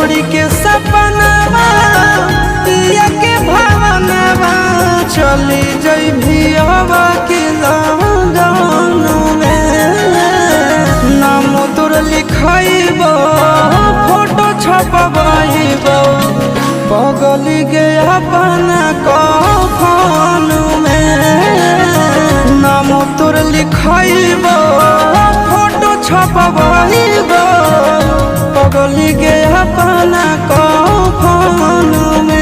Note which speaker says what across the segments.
Speaker 1: छोड़ी के सपनावा पिया के भावनावा चली जइभी हवा के लगन में। नाम तोर लिखाइबो फोटो छपवाइबो पगली गे अपना कफन में। नाम तोर लिखाइबो फोटो छपवाइबो पगली गे अपना कफन में।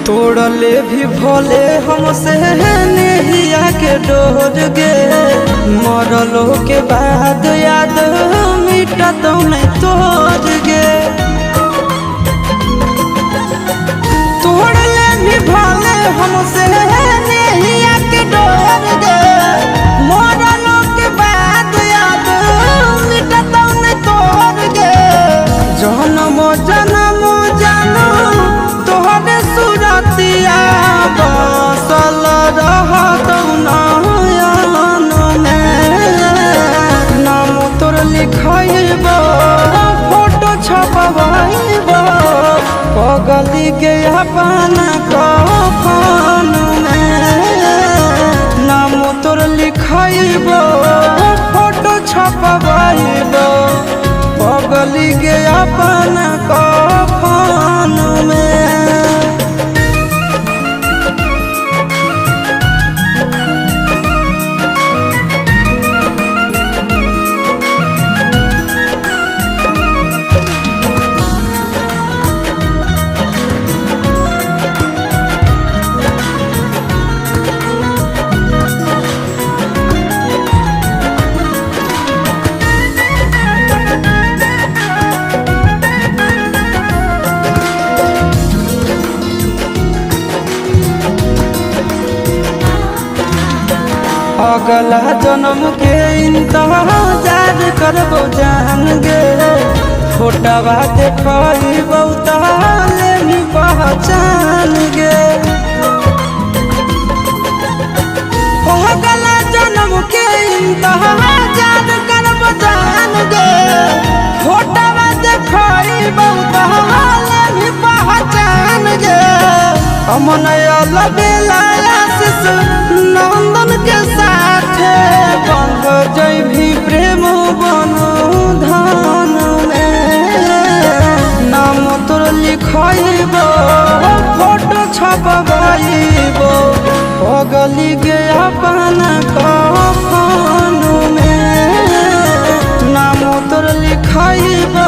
Speaker 1: तोड़ले भी भोले हमसे नेहिया के डोर गे। मरलो के बाद याद मिटा तो नहीं तोड़ गे। तोड़ले भी भोले हमसे नेहिया के डोर गे। मरलो के बाद याद मिटा तो नहीं तोड़ गे। जन्म जन्म जन्म तोहरे सुरतिया बसल रहत नयन में। नाम तोर लिखाइबो फोटो छपवाइबो पगली के अपना कफन में। नाम तोर लिखाइबो फोटो छपवाइबो पगली के अपना कफन में। अगला जन्म के इंतजार करबो जान गे। फोटवा देखइबो ताले भी पहचान गे। अगला जन्म के इंतजार करबो जान गे। फोटवा देखइबो ताले भी पहचान गे। अमन अलबेला आशीष नंदन के साथे बंध जइभी प्रेम बंधन में। नाम तोर लिखाइबो फोटो छपवाइबो पगली गे अपना कफन में। नाम तोर लिखाइबो